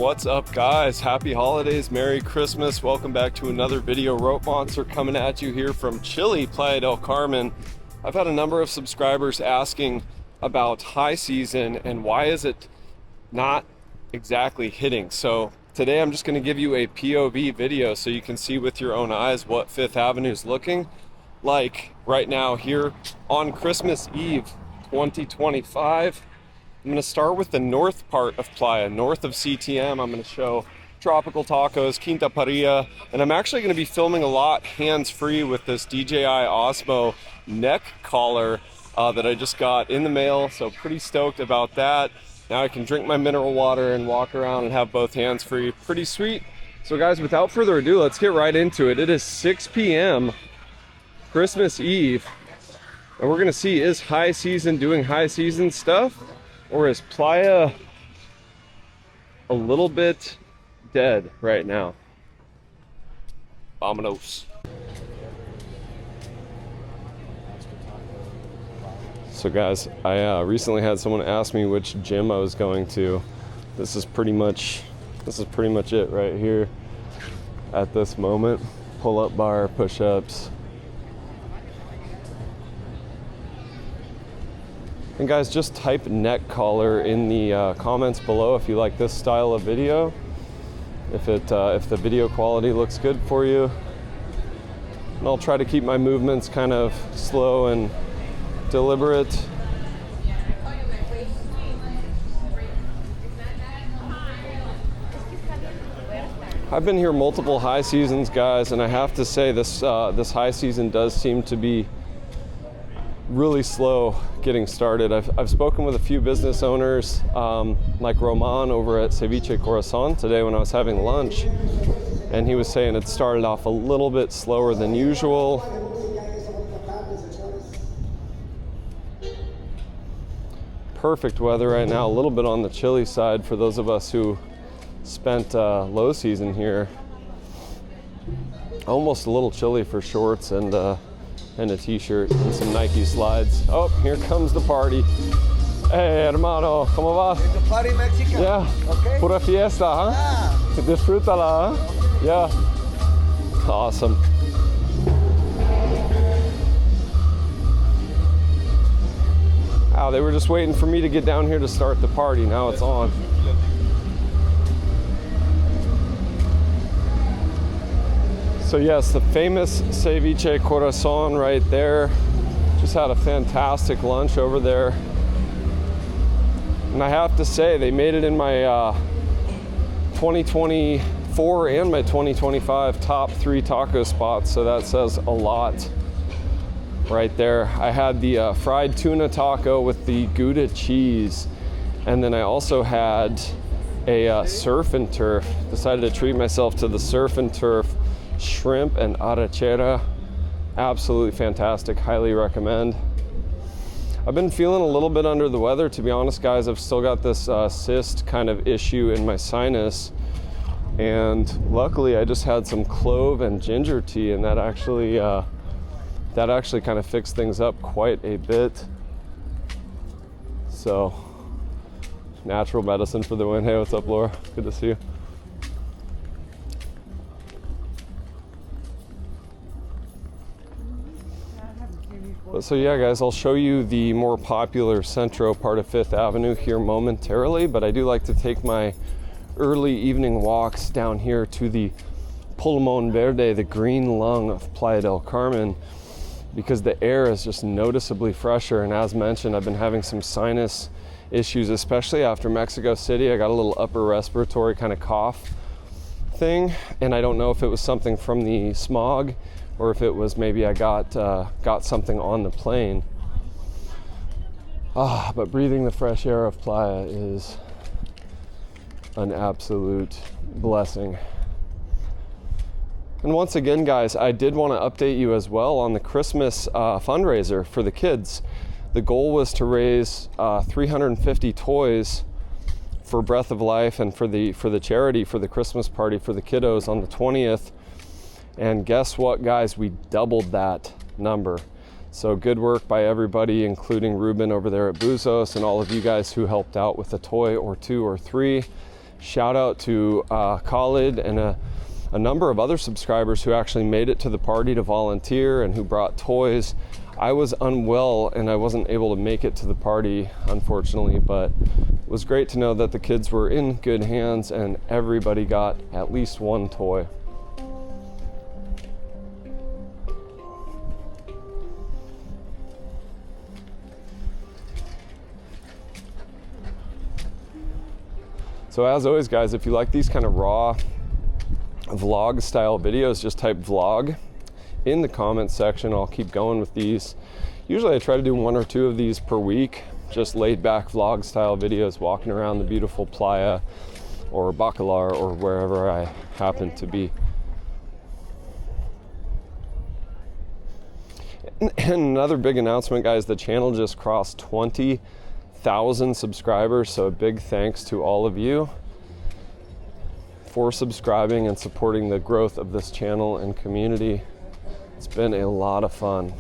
What's up, guys? Happy holidays, Merry Christmas. Welcome back to another video. Rope Monster coming at you here from chilly Playa del Carmen. I've had a number of subscribers asking about high season and why is it not exactly hitting. So today I'm just going to give you a POV video so you can see with your own eyes what Fifth Avenue is looking like right now here on Christmas Eve 2025. I'm going to start with the north part of Playa, north of CTM. I'm going to show Tropical Tacos, Quinta Paria, and I'm actually going to be filming a lot hands-free with this DJI Osmo neck collar that I just got in the mail, so pretty stoked about that. Now I can drink my mineral water and walk around and have both hands free. Pretty sweet. So guys, without further ado, let's get right into it. It is 6 p.m. Christmas Eve, and we're going to see, is high season doing high season stuff? Or is Playa a little bit dead right now? Vámonos. So guys, I recently had someone ask me which gym I was going to. This is pretty much it right here at this moment. Pull-up bar, push-ups. And guys, just type neck collar in the comments below if you like this style of video. If the video quality looks good for you. And I'll try to keep my movements kind of slow and deliberate. I've been here multiple high seasons, guys, and I have to say this high season does seem to be really slow getting started. I've spoken with a few business owners like Roman over at Ceviche Corazon today when I was having lunch, and he was saying it started off a little bit slower than usual. Perfect weather right now, a little bit on the chilly side for those of us who spent low season here. Almost a little chilly for shorts and a t-shirt and some Nike slides. Oh, here comes the party. Hey, hermano, ¿cómo va? The party Mexican. Yeah, Okay. pura fiesta, huh? Ah. Disfrútala, huh? Yeah. Awesome. Wow, they were just waiting for me to get down here to start the party. Now it's on. So yes, the famous Ceviche Corazon right there. Just had a fantastic lunch over there. And I have to say, they made it in my 2024 and my 2025 top 3 taco spots, so that says a lot right there. I had the fried tuna taco with the Gouda cheese, and then I also had a surf and turf. Decided to treat myself to the surf and turf shrimp and arrachera. Absolutely fantastic, highly recommend. I've been feeling a little bit under the weather, to be honest, guys. I've still got this cyst kind of issue in my sinus, and luckily I just had some clove and ginger tea, and that actually kind of fixed things up quite a bit. So natural medicine for the win. Hey, what's up, Laura? Good to see you. So yeah, guys, I'll show you the more popular Centro part of Fifth Avenue here momentarily, but I do like to take my early evening walks down here to the Pulmón Verde, the green lung of Playa del Carmen, because the air is just noticeably fresher. And as mentioned, I've been having some sinus issues, especially after Mexico City. I got a little upper respiratory kind of cough thing, and I don't know if it was something from the smog or if it was maybe I got something on the plane. But breathing the fresh air of Playa is an absolute blessing. And once again, guys, I did want to update you as well on the Christmas fundraiser for the kids. The goal was to raise 350 toys for Breath of Life and for the charity for the Christmas party for the kiddos on the 20th. And guess what, guys? We doubled that number. So good work by everybody, including Ruben over there at Buzos and all of you guys who helped out with a toy or 2 or 3. Shout out to Calle and a number of other subscribers who actually made it to the party to volunteer and who brought toys. I was unwell and I wasn't able to make it to the party, unfortunately, but it was great to know that the kids were in good hands and everybody got at least one toy. So as always, guys, if you like these kind of raw vlog style videos, just type vlog in the comments section. I'll keep going with these. Usually I try to do 1 or 2 of these per week, just laid back vlog style videos, walking around the beautiful Playa or Bacalar or wherever I happen to be. And another big announcement, guys, the channel just crossed 20,000 subscribers, so a big thanks to all of you for subscribing and supporting the growth of this channel and community. It's been a lot of fun.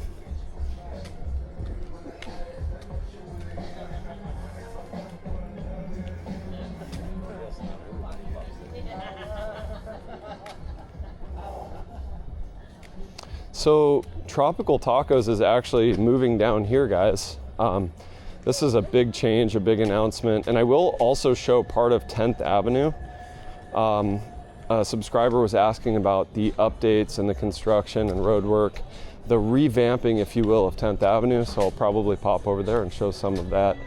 So Tropical Tacos is actually moving down here, guys. This is a big change, a big announcement, and I will also show part of 10th Avenue. A subscriber was asking about the updates and the construction and road work, the revamping, if you will, of 10th Avenue, so I'll probably pop over there and show some of that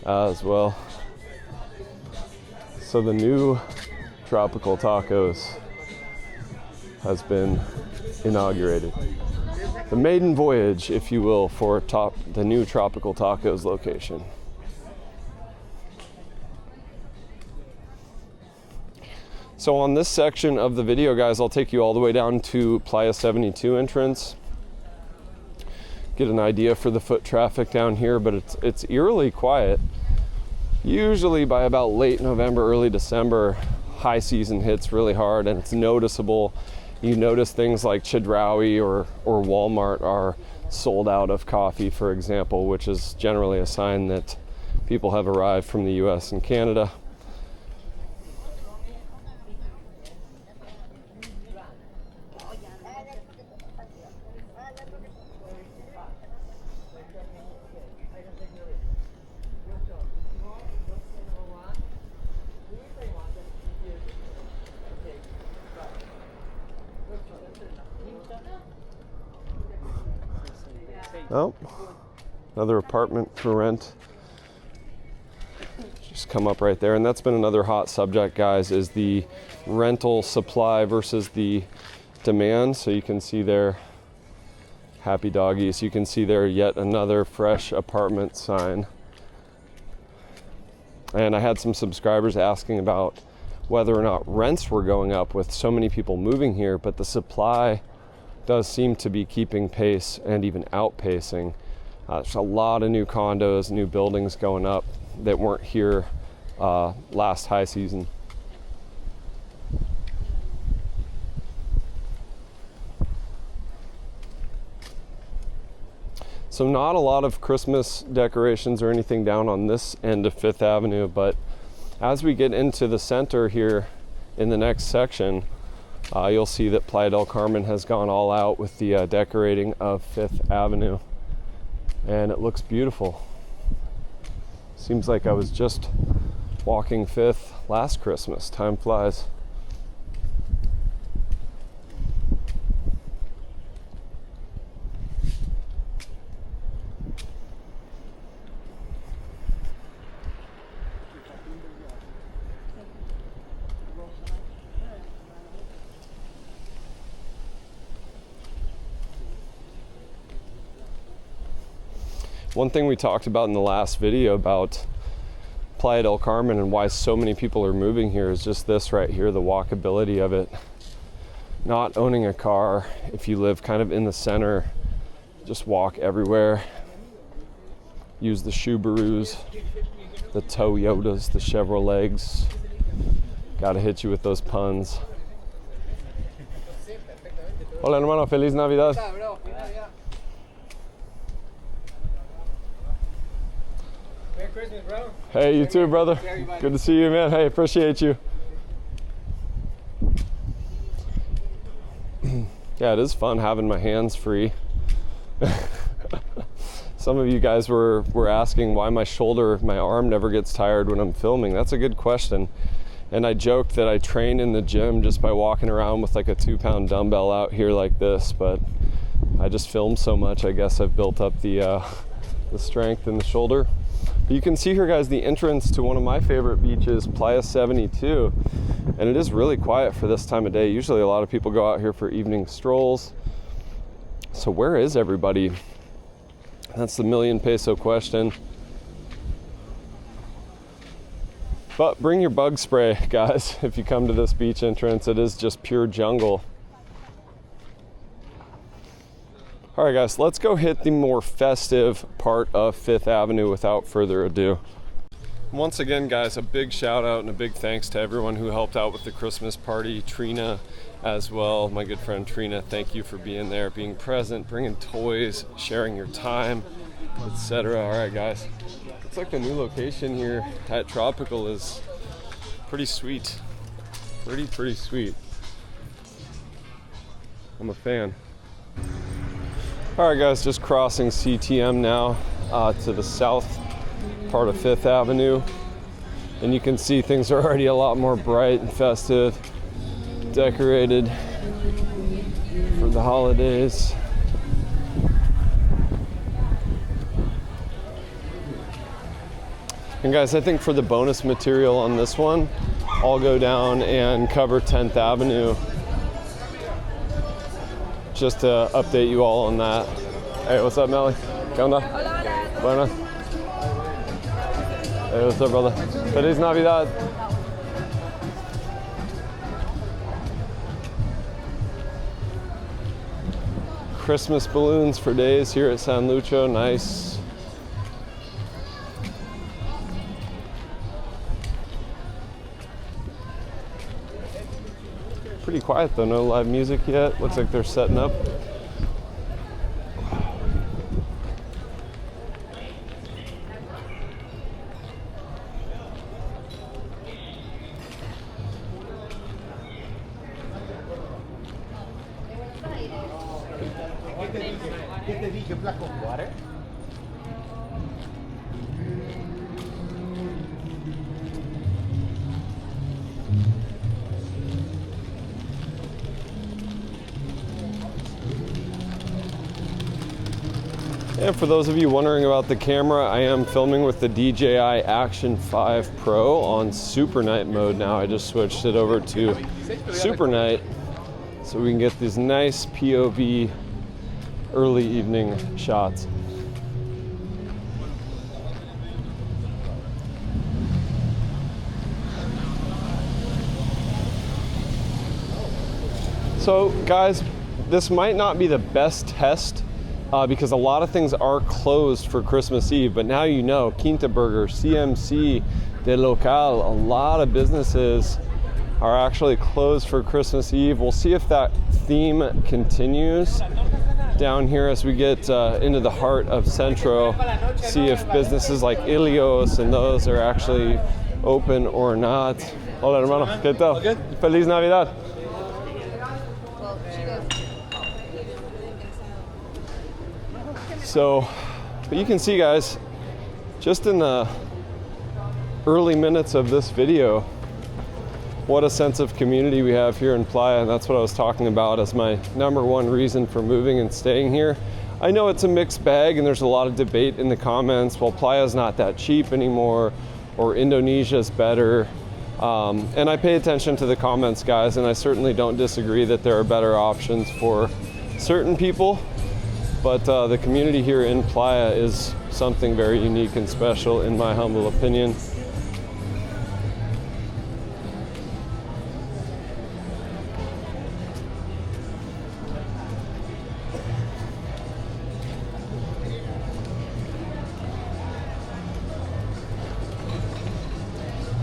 as well. So the new Tropical Tacos has been inaugurated. The maiden voyage, if you will, for the new Tropical Tacos location. So on this section of the video, guys, I'll take you all the way down to Playa 72 entrance. Get an idea for the foot traffic down here, but it's eerily quiet. Usually by about late November, early December, high season hits really hard and it's noticeable. You notice things like Chedraui or Walmart are sold out of coffee, for example, which is generally a sign that people have arrived from the US and Canada. Oh, another apartment for rent. Just come up right there. And that's been another hot subject, guys, is the rental supply versus the demand. So you can see there, happy doggies. You can see there yet another fresh apartment sign. And I had some subscribers asking about whether or not rents were going up with so many people moving here, but the supply does seem to be keeping pace and even outpacing. There's a lot of new condos, new buildings going up that weren't here last high season. So not a lot of Christmas decorations or anything down on this end of 5th Avenue, but as we get into the center here in the next section, you'll see that Playa del Carmen has gone all out with the decorating of 5th Avenue, and it looks beautiful. Seems like I was just walking 5th last Christmas. Time flies. One thing we talked about in the last video about Playa del Carmen and why so many people are moving here is just this right here, the walkability of it. Not owning a car, if you live kind of in the center, just walk everywhere. Use the Subarus, the Toyotas, the Chevrolets. Gotta hit you with those puns. Hola hermano, feliz Navidad. Merry Christmas, bro. Hey, you too, brother. Good to see you, man. Hey, appreciate you. Yeah, it is fun having my hands free. Some of you guys were asking why my arm never gets tired when I'm filming. That's a good question. And I joked that I train in the gym just by walking around with like a 2-pound dumbbell out here like this, but I just film so much, I guess I've built up the strength in the shoulder. But you can see here, guys, the entrance to one of my favorite beaches, Playa 72. And it is really quiet for this time of day. Usually a lot of people go out here for evening strolls. So where is everybody? That's the million peso question. But bring your bug spray, guys, if you come to this beach entrance. It is just pure jungle. All right, guys, let's go hit the more festive part of 5th Avenue without further ado. Once again, guys, a big shout out and a big thanks to everyone who helped out with the Christmas party. Trina as well, my good friend Trina, thank you for being there, being present, bringing toys, sharing your time, etc. All right, guys, looks like the new location here at Tropical is pretty sweet. Pretty sweet. I'm a fan. All right, guys, just crossing CTM now to the south part of 5th Avenue. And you can see things are already a lot more bright and festive, decorated for the holidays. And guys, I think for the bonus material on this one, I'll go down and cover 10th Avenue just to update you all on that. Hey, what's up, Melly? ¿Qué onda? Hola. Buenas. Hey, what's up, brother? Feliz Navidad. Christmas balloons for days here at San Lucho, nice. Pretty quiet though, no live music yet. Looks like they're setting up. And for those of you wondering about the camera, I am filming with the DJI Action 5 Pro on Super Night mode now. I just switched it over to Super Night so we can get these nice POV early evening shots. So guys, this might not be the best test because a lot of things are closed for Christmas Eve, but now you know, Quinta Burger, CMC, De Local, a lot of businesses are actually closed for Christmas Eve. We'll see if that theme continues down here as we get into the heart of Centro, see if businesses like Ilios and those are actually open or not. Hola, hermano, ¿qué tal? Feliz Navidad. So, but you can see, guys, just in the early minutes of this video, what a sense of community we have here in Playa, and that's what I was talking about as my number one reason for moving and staying here. I know it's a mixed bag and there's a lot of debate in the comments, well, Playa's not that cheap anymore, or Indonesia's better. And I pay attention to the comments, guys, and I certainly don't disagree that there are better options for certain people. But the community here in Playa is something very unique and special, in my humble opinion.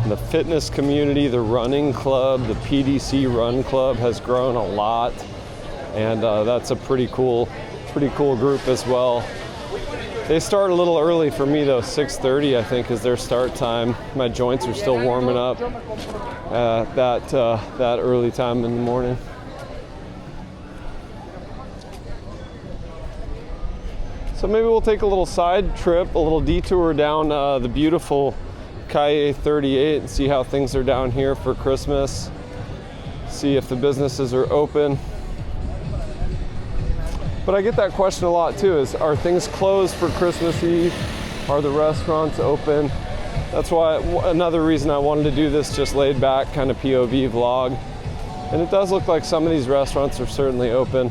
The fitness community, the running club, the PDC Run Club has grown a lot, and that's a pretty cool group as well. They start a little early for me though, 6:30 I think is their start time. My joints are still warming up at that early time in the morning. So maybe we'll take a little side trip, a little detour down the beautiful Calle 38 and see how things are down here for Christmas. See if the businesses are open. But I get that question a lot too, is are things closed for Christmas Eve? Are the restaurants open? That's why another reason I wanted to do this just laid back kind of POV vlog. And it does look like some of these restaurants are certainly open.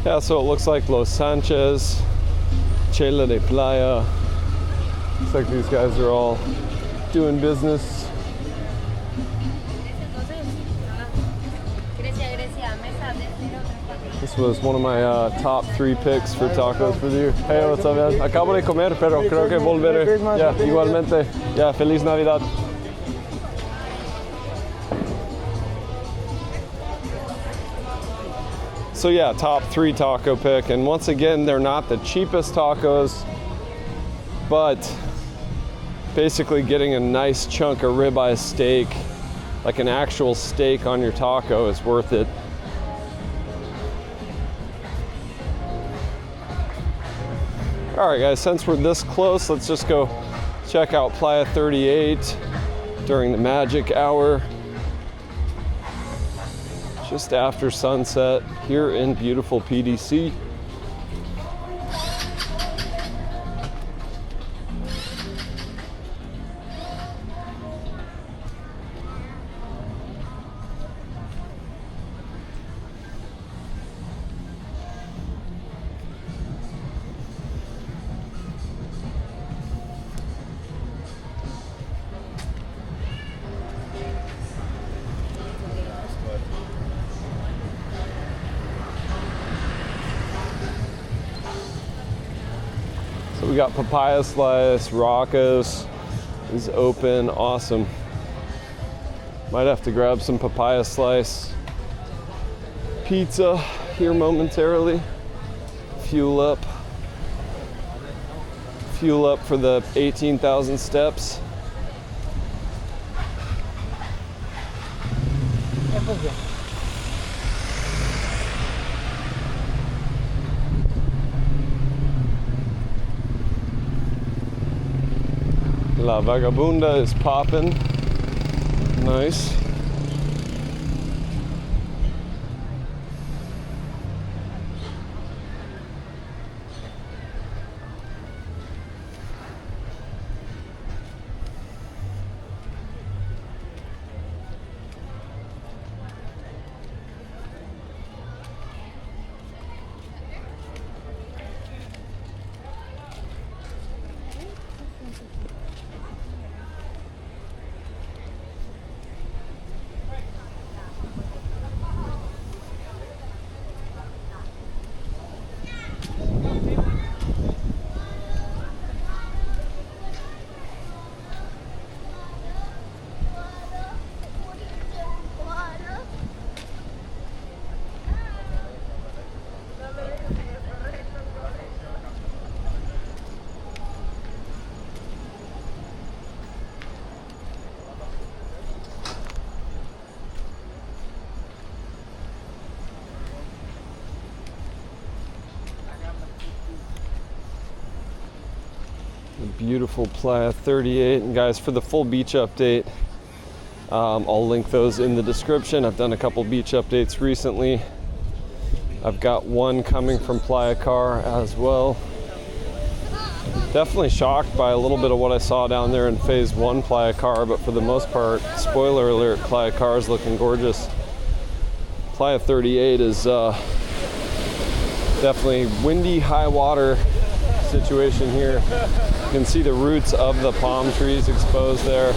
Yeah, so it looks like Los Sanchez, Chela de Playa. Looks like these guys are all doing business. This was one of my top 3 picks for tacos for the year. Hey, what's up, man? Acabo de comer, pero creo que volveré. Ya, igualmente. Ya, feliz Navidad. So yeah, top 3 taco pick, and once again, they're not the cheapest tacos, but basically getting a nice chunk of ribeye steak, like an actual steak on your taco, is worth it. All right, guys, since we're this close, let's just go check out Playa 38 during the magic hour. Just after sunset here in beautiful PDC. We got papaya slice, Rocco's is open, awesome. Might have to grab some papaya slice pizza here momentarily. Fuel up for the 18,000 steps. La Vagabunda is popping. Nice. Beautiful Playa 38. And guys, for the full beach update, I'll link those in the description. I've done a couple beach updates recently. I've got one coming from Playa Car as well. Definitely shocked by a little bit of what I saw down there in phase 1 Playa Car, but for the most part, spoiler alert, Playa Car is looking gorgeous. Playa 38 is definitely windy, high water situation here. You can see the roots of the palm trees exposed there.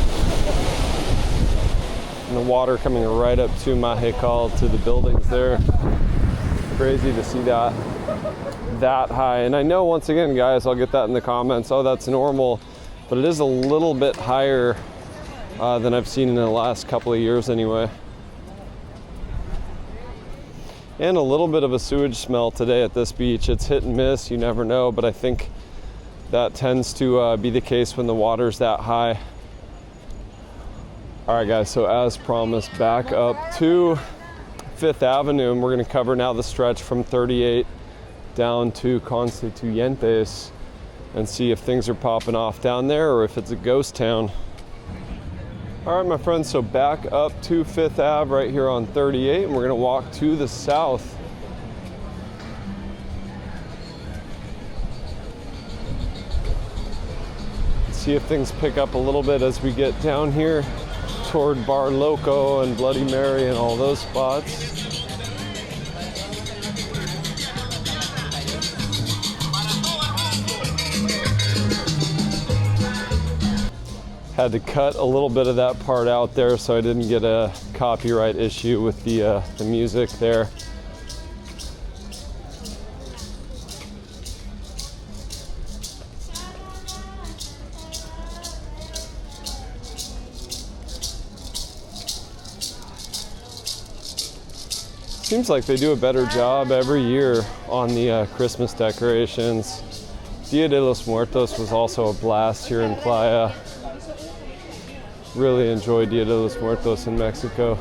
And the water coming right up to Mahekal, to the buildings there. Crazy to see that high. And I know, once again, guys, I'll get that in the comments, oh, that's normal, but it is a little bit higher than I've seen in the last couple of years anyway. And a little bit of a sewage smell today at this beach. It's hit and miss, you never know, but I think that tends to be the case when the water's that high. All right, guys, so as promised, back up to 5th Avenue, and we're gonna cover now the stretch from 38 down to Constituyentes and see if things are popping off down there or if it's a ghost town. All right, my friends, so back up to 5th Ave right here on 38, and we're gonna walk to the south. See if things pick up a little bit as we get down here toward Bar Loco and Bloody Mary and all those spots. Had to cut a little bit of that part out there so I didn't get a copyright issue with the music there. Seems like they do a better job every year on the Christmas decorations. Dia de los Muertos was also a blast here in Playa. Really enjoy Dia de los Muertos in Mexico.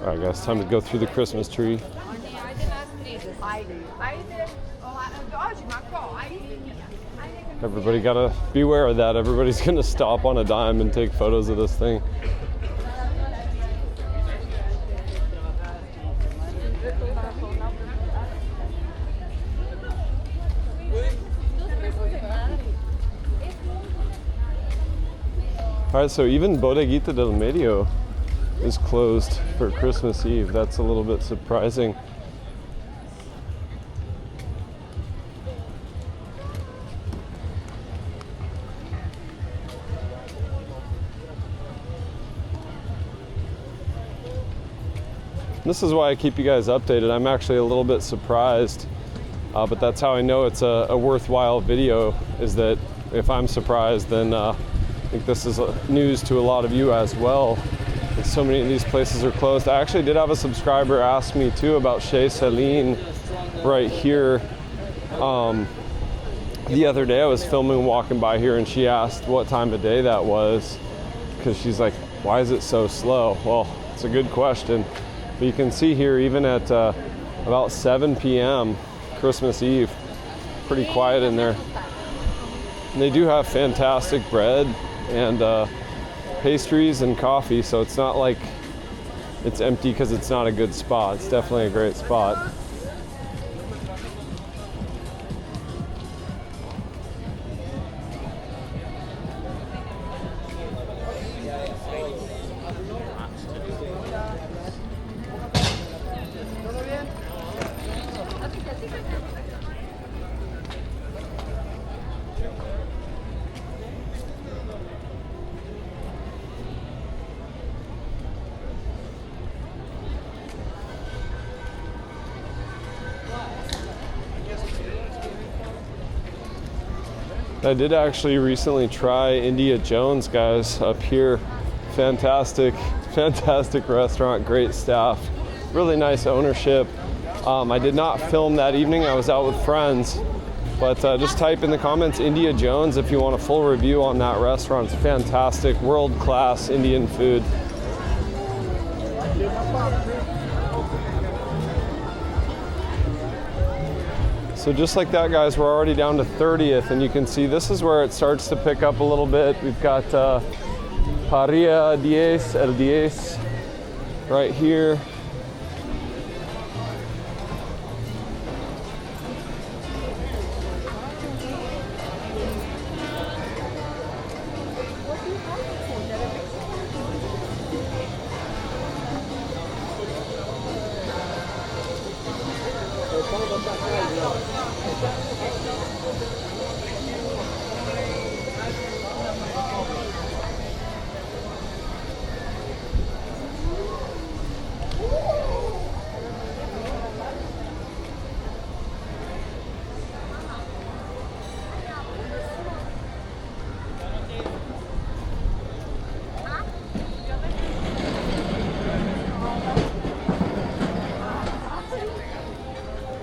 All right, guys, time to go through the Christmas tree. Everybody gotta beware of that. Everybody's gonna stop on a dime and take photos of this thing. All right, so even Bodeguita del Medio is closed for Christmas Eve. That's a little bit surprising. This is why I keep you guys updated. I'm actually a little bit surprised, but that's how I know it's a worthwhile video, is that if I'm surprised, then I think this is news to a lot of you as well. And so many of these places are closed. I actually did have a subscriber ask me too about Chez Celine right here. The other day I was filming walking by here, and she asked what time of day that was, because she's like, why is it so slow? Well, it's a good question. But you can see here, even at about 7 p.m. Christmas Eve, pretty quiet in there. And they do have fantastic bread and pastries and coffee, so it's not like it's empty because it's not a good spot. It's definitely a great spot. I did actually recently try India Jones, guys, up here. Fantastic restaurant, great staff, really nice ownership. I did not film that evening, I was out with friends, but just type in the comments India Jones if you want a full review on that restaurant. It's fantastic, world-class Indian food. So just like that, guys, we're already down to 30th, and you can see this is where it starts to pick up a little bit. We've got Paria 10, El 10 right here.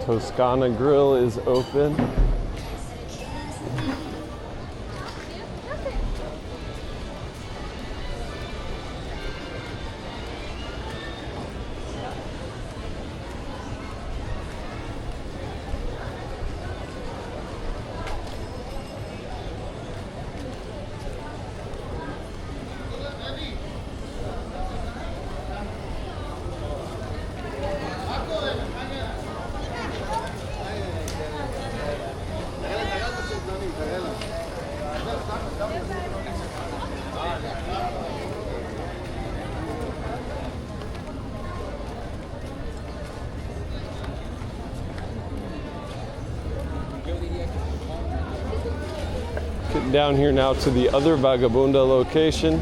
Toscana Grill is open. Getting down here now to the other Vagabunda location,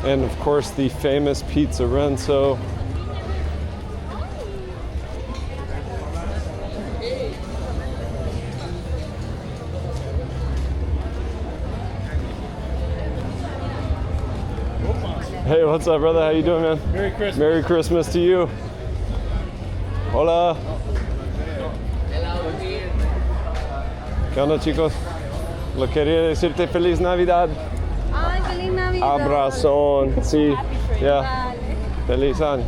and of course the famous Pizza Renzo. Hey, what's up, brother? How you doing, man? Merry Christmas. Merry Christmas to you. Hola. ¿Qué onda, chicos? Lo quería decirte Feliz Navidad. Ay, feliz Navidad. Abrazón. Sí. Ya. Vale. Feliz año.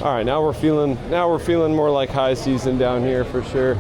All right, now we're feeling more like high season down here for sure.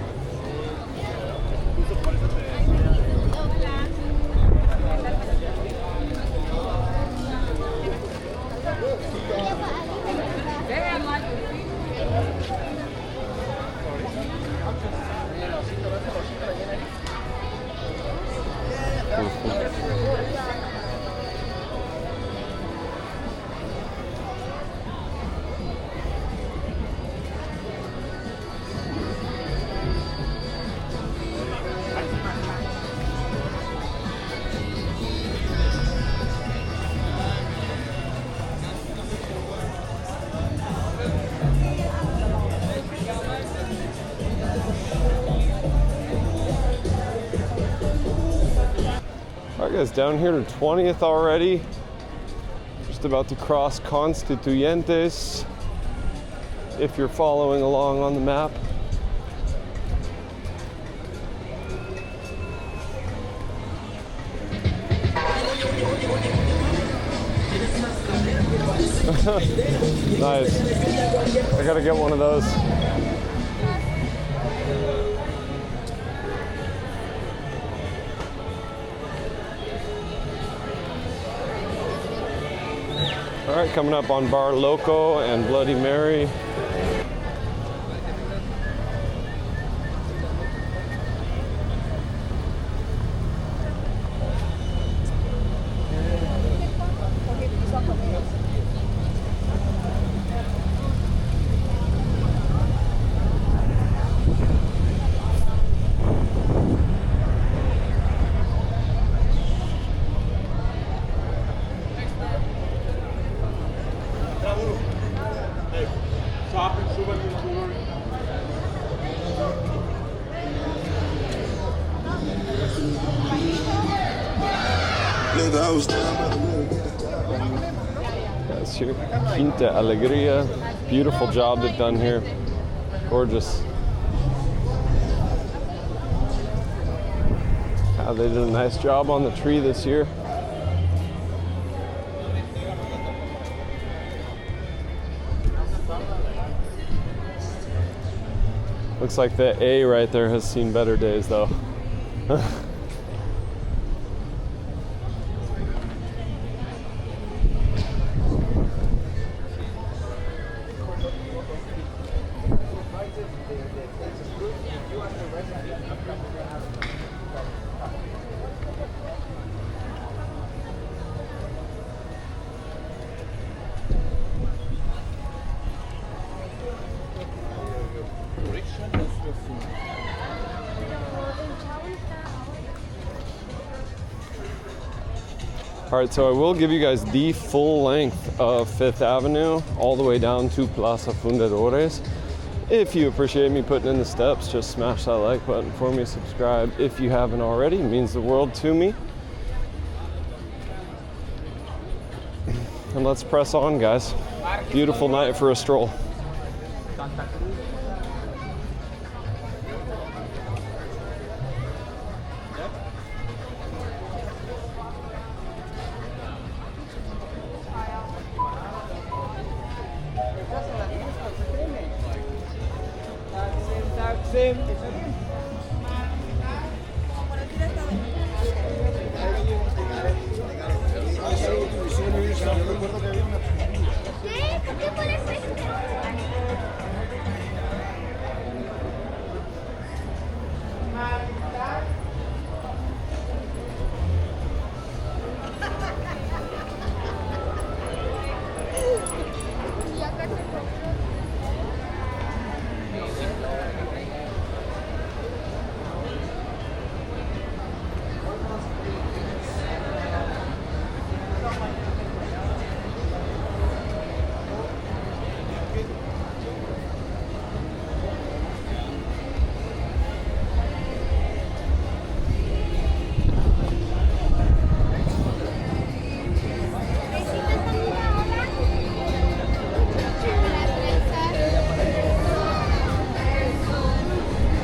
All right, guys, down here to 20th already. Just about to cross Constituyentes, if you're following along on the map. Nice. I gotta get one of those. All right, coming up on Bar Loco and Bloody Mary. That's here, Quinta Alegria. Beautiful job they've done here. Gorgeous. They did a nice job on the tree this year. Looks like the A right there has seen better days though. All right, so I will give you guys the full length of 5th Avenue all the way down to Plaza Fundadores. If you appreciate me putting in the steps, just smash that like button for me, subscribe if you haven't already. It means the world to me. And let's press on, guys. Beautiful night for a stroll.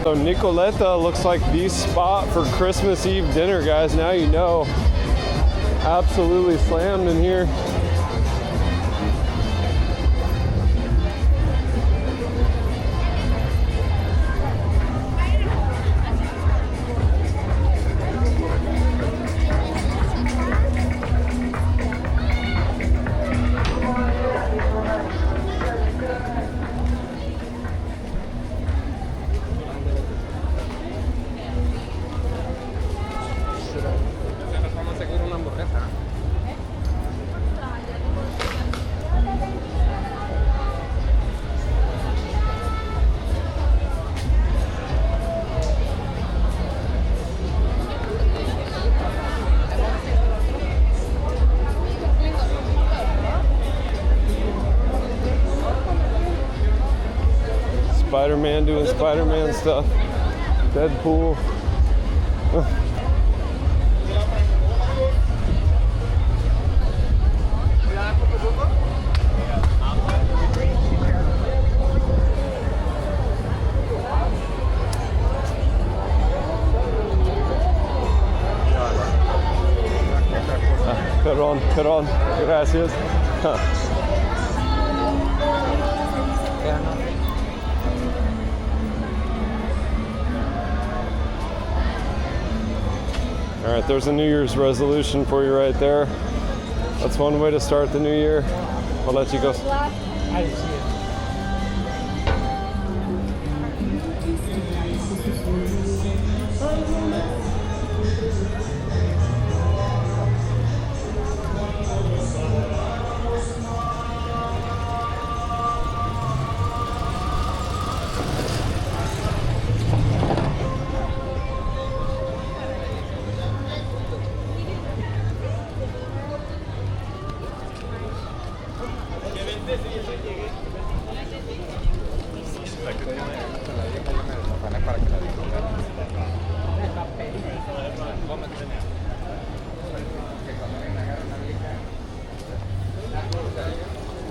So Nicoleta looks like the spot for Christmas Eve dinner, guys. Now you know. Absolutely slammed in here. Spider-Man doing Spider-Man stuff. Deadpool. Perdón, gracias. All right, there's a New Year's resolution for you right there. That's one way to start the new year. I'll let you go.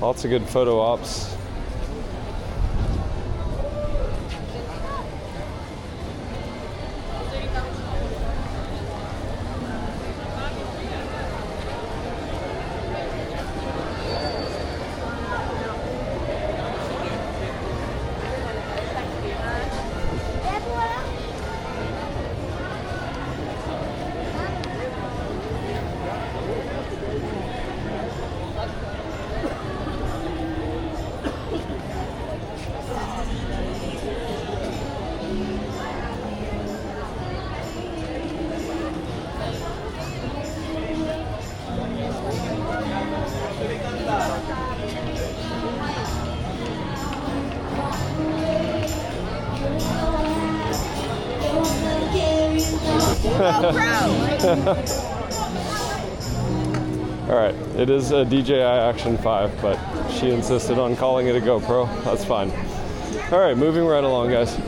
Lots of good photo ops. All right, it is a DJI Action 5, but she insisted on calling it a GoPro. That's fine. All right, moving right along, guys.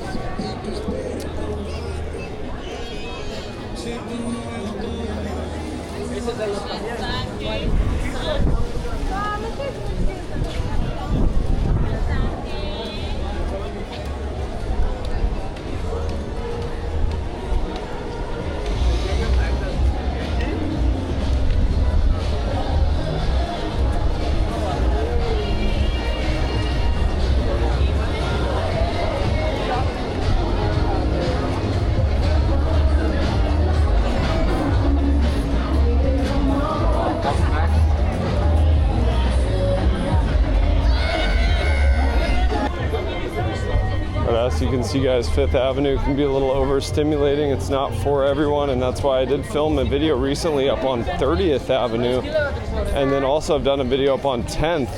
As you can see, guys, Fifth Avenue can be a little overstimulating. It's not for everyone, and that's why I did film a video recently up on 30th Avenue, and then also I've done a video up on 10th,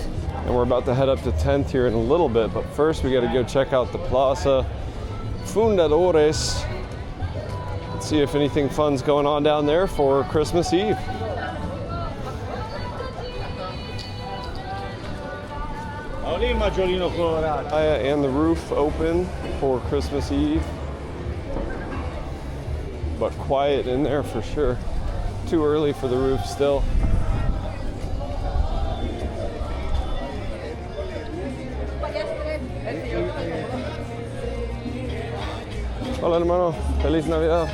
and we're about to head up to 10th here in a little bit. But first, we got to go check out the Plaza Fundadores. Let's see if anything fun's going on down there for Christmas Eve. And the roof open for Christmas Eve, but quiet in there for sure. Too early for the roof still. Hola hermano, feliz Navidad.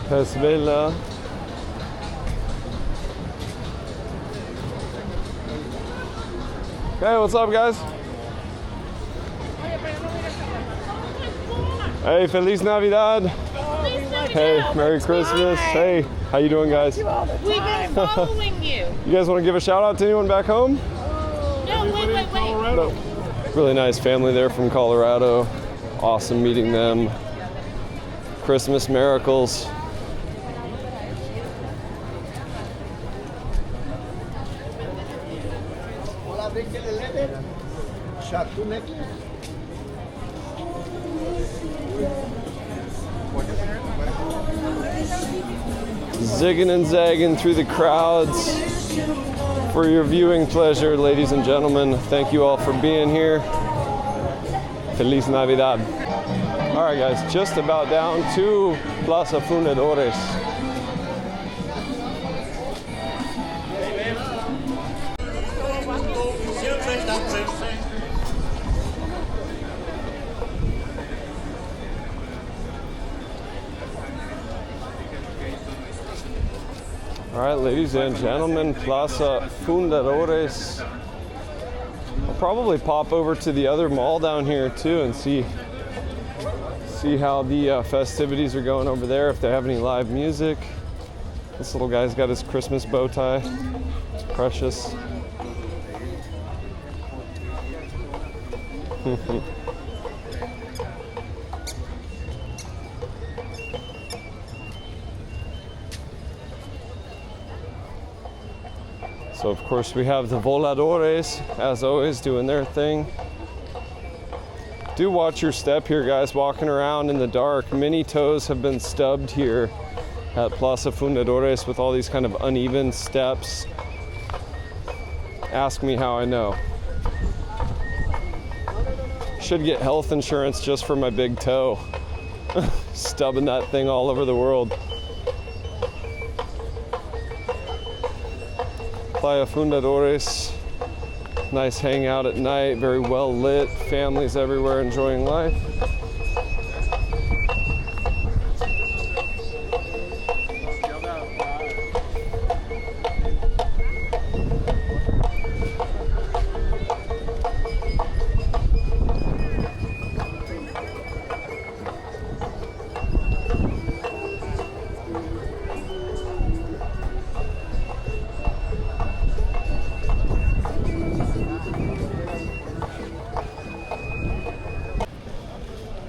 Festive. Hey, what's up, guys? Hey, Feliz Navidad. Hey, Merry Christmas. Hey, how you doing, guys? We've been following you. You guys want to give a shout out to anyone back home? No, wait. No. Really nice family there from Colorado. Awesome meeting them. Christmas miracles. Zigging and zagging through the crowds for your viewing pleasure, ladies and gentlemen. Thank you all for being here. Feliz Navidad. All right, guys, just about down to Plaza Fundadores. All right, ladies and gentlemen, Plaza Fundadores. I'll probably pop over to the other mall down here too and see how the festivities are going over there, if they have any live music. This little guy's got his Christmas bow tie. Precious. So of course we have the Voladores, as always, doing their thing. Do watch your step here, guys, walking around in the dark. Many toes have been stubbed here at Plaza Fundadores with all these kind of uneven steps. Ask me how I know. Should get health insurance just for my big toe. Stubbing that thing all over the world. Playa Fundadores. Nice hangout at night, very well lit, families everywhere enjoying life.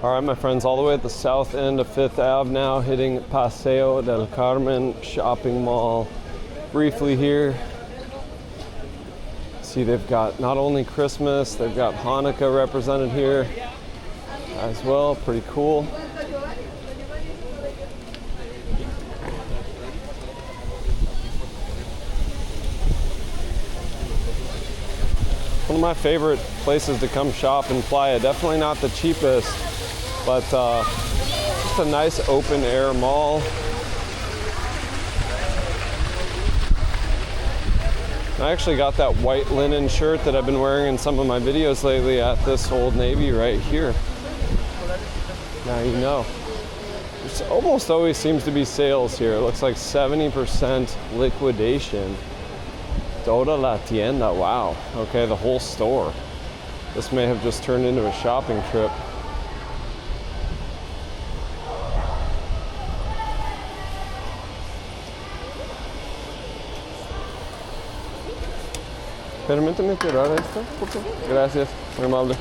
All right, my friends, all the way at the south end of 5th Ave now, hitting Paseo del Carmen shopping mall. Briefly here, see they've got not only Christmas, they've got Hanukkah represented here as well, pretty cool. One of my favorite places to come shop in Playa, definitely not the cheapest, but just a nice open air mall. I actually got that white linen shirt that I've been wearing in some of my videos lately at this Old Navy right here. Now you know. There almost always seems to be sales here. It looks like 70% liquidation. Toda la tienda, wow. Okay, the whole store. This may have just turned into a shopping trip. Permíteme tirar esto, por favor. Gracias, muy amable.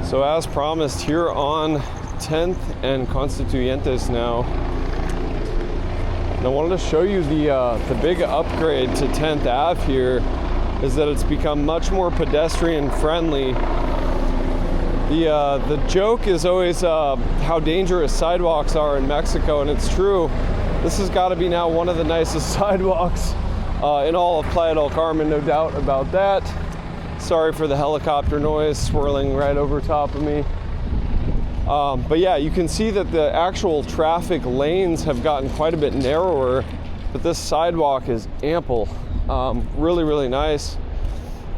So as promised, here on 10th and Constituyentes now, and I wanted to show you the big upgrade to 10th Ave here is that it's become much more pedestrian friendly. The joke is always how dangerous sidewalks are in Mexico, and it's true. This has got to be now one of the nicest sidewalks in all of Playa del Carmen, no doubt about that. Sorry for the helicopter noise swirling right over top of me. But yeah, you can see that the actual traffic lanes have gotten quite a bit narrower, but this sidewalk is ample. Really, really nice.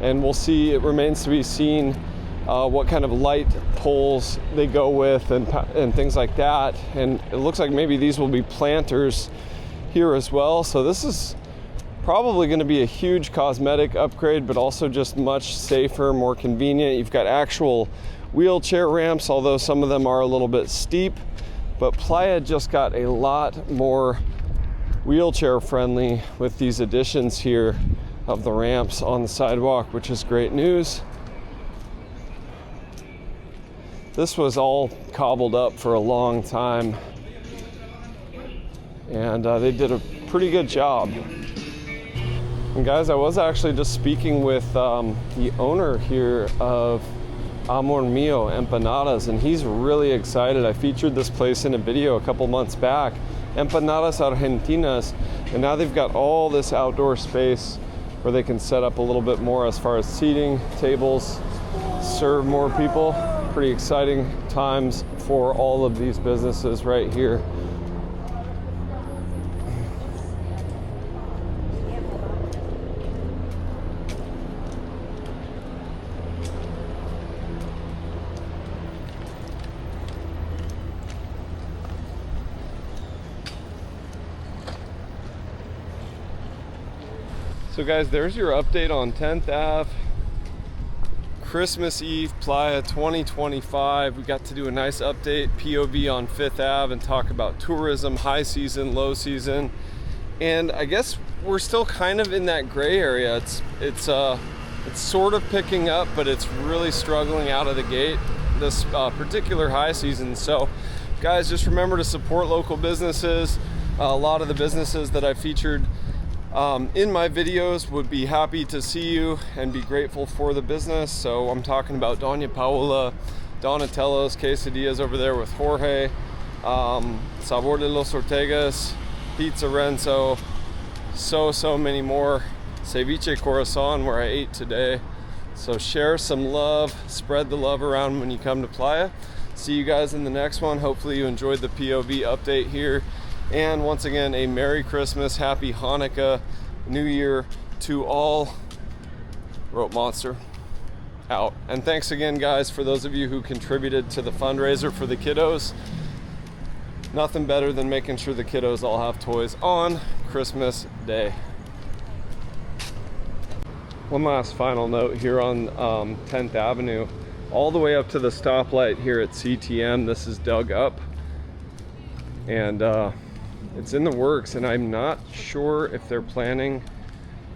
And we'll see, it remains to be seen what kind of light poles they go with and things like that. And it looks like maybe these will be planters here as well. So this is probably going to be a huge cosmetic upgrade, but also just much safer, more convenient. You've got actual wheelchair ramps, although some of them are a little bit steep. But Playa just got a lot more wheelchair friendly with these additions here of the ramps on the sidewalk, which is great news. This was all cobbled up for a long time, and they did a pretty good job. And guys, I was actually just speaking with the owner here of Amor Mio Empanadas, and he's really excited. I featured this place in a video a couple months back, Empanadas Argentinas, and now they've got all this outdoor space where they can set up a little bit more as far as seating, tables, serve more people. Pretty exciting times for all of these businesses right here. So guys, there's your update on 10th Ave. Christmas Eve, Playa 2025. We got to do a nice update, POV on 5th Ave, and talk about tourism, high season, low season. And I guess we're still kind of in that gray area. It's sort of picking up, but it's really struggling out of the gate this particular high season. So guys, just remember to support local businesses. A lot of the businesses that I featured in my videos. Would be happy to see you and be grateful for the business. So I'm talking about Doña Paola, Donatello's Quesadillas over there with Jorge, Sabor de los Ortegas, Pizza Renzo, so many more. Ceviche Corazon, where I ate today. So share some love, spread the love around when you come to Playa. See you guys in the next one. Hopefully you enjoyed the POV update here. And once again, a Merry Christmas, Happy Hanukkah, New Year to all. Rope Monster out. And thanks again, guys, for those of you who contributed to the fundraiser for the kiddos. Nothing better than making sure the kiddos all have toys on Christmas Day. One last final note here on 10th Avenue, all the way up to the stoplight here at CTM. This is dug up, and it's in the works, and I'm not sure if they're planning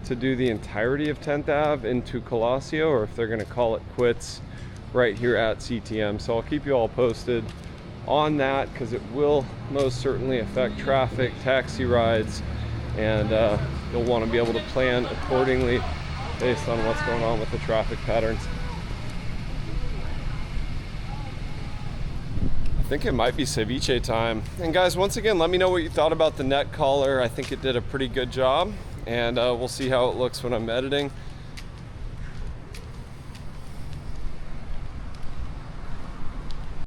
to do the entirety of 10th Ave into Colosio, or if they're going to call it quits right here at CTM. So I'll keep you all posted on that, because it will most certainly affect traffic, taxi rides, and you'll want to be able to plan accordingly based on what's going on with the traffic patterns. I think it might be ceviche time. And guys, once again, let me know what you thought about the neck collar. I think it did a pretty good job, and we'll see how it looks when I'm editing.